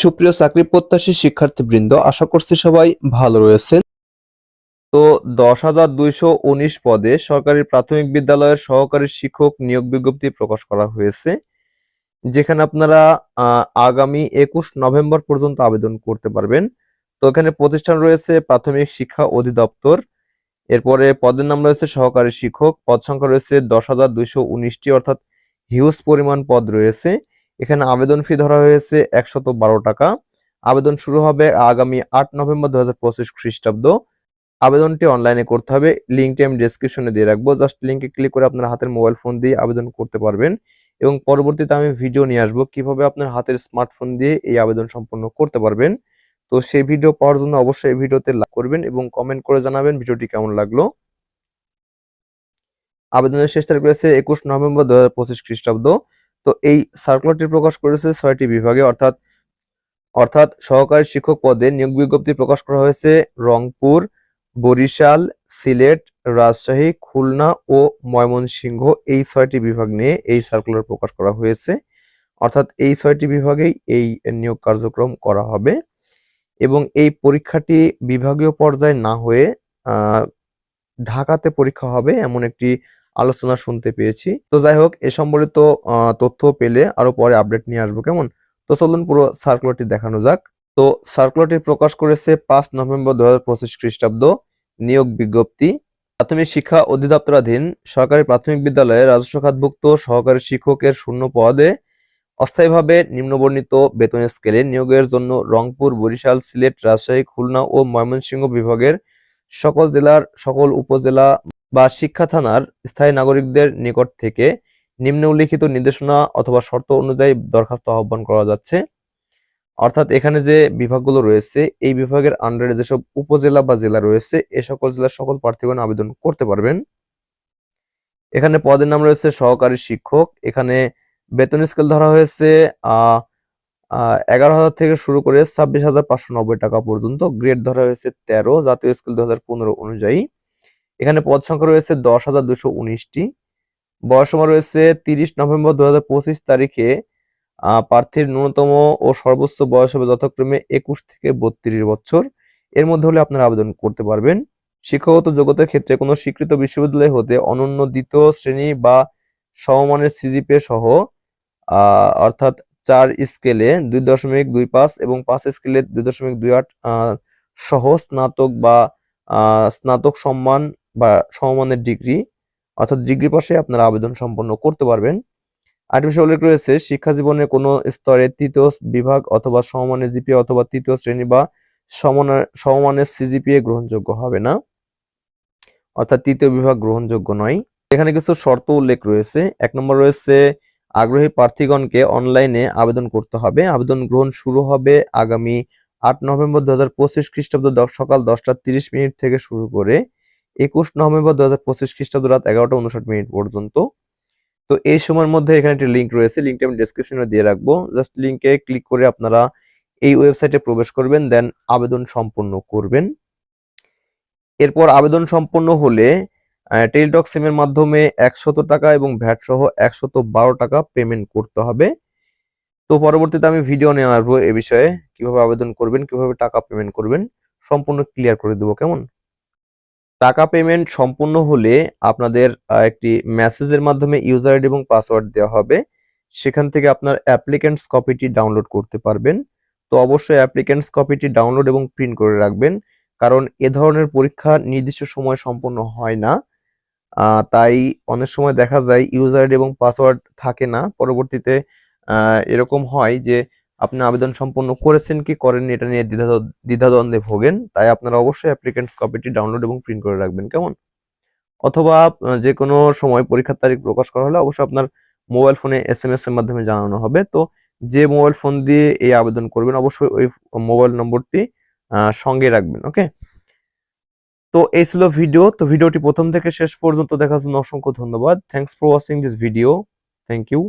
সুপ্রিয় চাকরি প্রত্যাশী শিক্ষার্থীবৃন্দ, আশা করছি সবাই ভালো রয়েছেন। তো 10,219 পদে সরকারি প্রাথমিক বিদ্যালয়ের সহকারী শিক্ষক নিয়োগ বিজ্ঞপ্তি প্রকাশ করা হয়েছে, যেখানে আপনারা আগামী 21 নভেম্বর পর্যন্ত আবেদন করতে পারবেন। তো এখানে প্রতিষ্ঠান রয়েছে প্রাথমিক শিক্ষা অধিদপ্তর। এরপরে পদের নাম রয়েছে সহকারী শিক্ষক। পদ সংখ্যা রয়েছে 10,219টি, অর্থাৎ হিউজ পরিমাণ পদ রয়েছে। এখানে আবেদন ফি ধরা হয়েছে 112 টাকা। আবেদন শুরু হবে আগামী 8 নভেম্বর 2025 খ্রিস্টাব্দ। আবেদনটি অনলাইনে করতে হবে। লিঙ্কটি আমি ডেসক্রিপশনে দিয়ে রাখবো। জাস্ট লিঙ্কে ক্লিক করে আপনার হাতের মোবাইল ফোন দিয়ে আবেদন করতে পারবেন, এবং পরবর্তীতে আমি ভিডিও নিয়ে আসবো কিভাবে আপনার হাতের স্মার্টফোন দিয়ে এই আবেদন সম্পন্ন করতে পারবেন। তো সেই ভিডিও পাওয়ার জন্য অবশ্যই এই ভিডিওতে লাইক করবেন এবং কমেন্ট করে জানাবেন ভিডিওটি কেমন লাগলো। আবেদনের শেষ তারিখ রয়েছে 21 নভেম্বর 2025 খ্রিস্টাব্দ। তো এই সার্কুলারটি প্রকাশ করেছে 6টি বিভাগে, অর্থাৎ সহকারী শিক্ষক পদে নিয়োগ বিজ্ঞপ্তি প্রকাশ করা হয়েছে রংপুর, বরিশাল, সিলেট, রাজশাহী, খুলনা ও ময়মনসিংহ, এই 6টি বিভাগ নিয়ে এই সার্কুলার প্রকাশ করা হয়েছে। অর্থাৎ এই 6টি বিভাগেই এই নিয়োগ কার্যক্রম করা হবে, এবং এই পরীক্ষাটি বিভাগীয় পর্যায়ে না হয়ে ঢাকাতে পরীক্ষা হবে এমন একটি আলোচনা শুনতে পেয়েছি। তো যাই হোক, এ সম্বলিত তথ্য পেলে আরো পরে আপডেট নিয়ে আসবো, কেমন? তো চলুন পুরো সার্কুলারটি দেখানো যাক। তো সার্কুলারটি প্রকাশ করেছে 5 নভেম্বর 2025 খ্রিস্টাব্দ। নিয়োগ বিজ্ঞপ্তি: প্রাথমিক শিক্ষা অধিদপ্তরাধীন সরকারি প্রাথমিক বিদ্যালয়ে রাজস্ব খাতভুক্ত সহকারী শিক্ষকের শূন্য পদে অস্থায়ীভাবে নিম্নবর্ণিত বেতন স্কেলে নিয়োগের জন্য রংপুর, বরিশাল, সিলেট, রাজশাহী, খুলনা ও ময়মনসিংহ বিভাগের সকল জেলার সকল উপজেলা বা শিক্ষা থানার স্থায়ী নাগরিকদের নিকট থেকে নিম্ন উল্লিখিত নির্দেশনা অথবা শর্ত অনুযায়ী দরখাস্ত আহ্বান করা যাচ্ছে। অর্থাৎ এখানে যে বিভাগগুলো রয়েছে, এই বিভাগের আন্ডারে যেসব উপজেলা বা জেলা রয়েছে, এ সকল জেলার সকল প্রার্থীগণ আবেদন করতে পারবেন। এখানে পদের নাম রয়েছে সহকারী শিক্ষক। এখানে বেতন স্কেল ধরা হয়েছে 11,000 থেকে শুরু করে 26,590 টাকা পর্যন্ত। গ্রেড ধরা হয়েছে 13, জাতীয় স্কেল 2015 অনুযায়ী। এখানে পদ সংখ্যা রয়েছে 10,219টি। বয়সসীমা রয়েছে 30 নভেম্বর 2025 তারিখে প্রার্থীর ন্যূনতম ও সর্বোচ্চ বয়স হবে যথাক্রমে 21 থেকে 32 বছর। এর মধ্যে হলে আপনারা আবেদন করতে পারবেন। শিক্ষাগত যোগ্যতার ক্ষেত্রে কোনো স্বীকৃত বিশ্ববিদ্যালয় হতে অনন্য দ্বিতীয় শ্রেণী বা সমমানের সিজিপিএ সহ অর্থাৎ 4 স্কেলে 2.25 এবং 5 স্কেলে 2.28 সহ স্নাতক বা স্নাতক সম্মান বা সমমানের ডিগ্রি, অর্থাৎ ডিগ্রি পাশে আপনারা আবেদন সম্পন্ন করতে পারবেন। আরেকটি বিষয় উল্লেখ রয়েছে, শিক্ষা জীবনের কোনো স্তরে তৃতীয় বিভাগ অথবা সমমানের জিপিএ অথবা তৃতীয় শ্রেণী বা সমমানের সিজিপিএ গ্রহণযোগ্য হবে না, অর্থাৎ তৃতীয় বিভাগ গ্রহণযোগ্য নয়। এখানে কিছু শর্ত উল্লেখ রয়েছে। 1 নম্বর রয়েছে, আগ্রহী প্রার্থীগণকে অনলাইনে আবেদন করতে হবে। আবেদন গ্রহণ শুরু হবে আগামী 8 নভেম্বর 2025 খ্রিস্টাব্দ সকাল 10:30 থেকে শুরু করে 21 নভেম্বর 2025 খ্রিস্টাব্দ রাত 11:59 পর্যন্ত। তো এই সময়ের মধ্যে এখানে একটি লিঙ্ক রয়েছে, লিঙ্কটি আমি ডেসক্রিপশনে দিয়ে রাখবো। জাস্ট লিঙ্কে ক্লিক করে আপনারা এই ওয়েবসাইটে প্রবেশ করবেন, দেন আবেদন সম্পন্ন করবেন। এরপর আবেদন সম্পন্ন হলে টেলিটক সিমের মাধ্যমে 100 টাকা এবং ভ্যাট সহ 112 টাকা পেমেন্ট করতে হবে। তো পরবর্তীতে আমি ভিডিও নিয়ে আসবো এ বিষয়ে, কিভাবে আবেদন করবেন, কিভাবে টাকা পেমেন্ট করবেন, সম্পূর্ণ ক্লিয়ার করে দেবো, কেমন? টাকা পেমেন্ট সম্পূর্ণ হলে আপনাদের একটি মেসেজের মাধ্যমে ইউজার আইডি এবং পাসওয়ার্ড দেওয়া হবে। সেখান থেকে আপনার অ্যাপ্লিকেন্টস কপিটি ডাউনলোড করতে পারবেন। তো অবশ্যই অ্যাপ্লিকেন্টস কপিটি ডাউনলোড এবং প্রিন্ট করে রাখবেন, কারণ এ ধরনের পরীক্ষা নির্দিষ্ট সময় সম্পন্ন হয় না। তাই অনেক সময় দেখা যায় ইউজার আইডি এবং পাসওয়ার্ড থাকে না। পরবর্তীতে এরকম হয় যে আপনি আবেদন সম্পন্ন করেছেন কি করেননি এটা নিয়ে দ্বিধাদ্বন্দ্বে ভোগেন। তাই আপনারা অবশ্যই অ্যাপ্লিকেন্টস কপিটি ডাউনলোড এবং প্রিন্ট করে রাখবেন, কেমন? অথবা যে কোনো সময় পরীক্ষার তারিখ প্রকাশ করা হলে অবশ্যই আপনার মোবাইল ফোনে এসএমএস এর মাধ্যমে জানানো হবে। তো যে মোবাইল ফোন দিয়ে এই আবেদন করবেন অবশ্যই ওই মোবাইল নম্বরটি সঙ্গে রাখবেন, ওকে? তো এই ছিল ভিডিও। তো ভিডিওটি প্রথম থেকে শেষ পর্যন্ত দেখার জন্য অসংখ্য ধন্যবাদ। Thanks for watching this video. Thank you.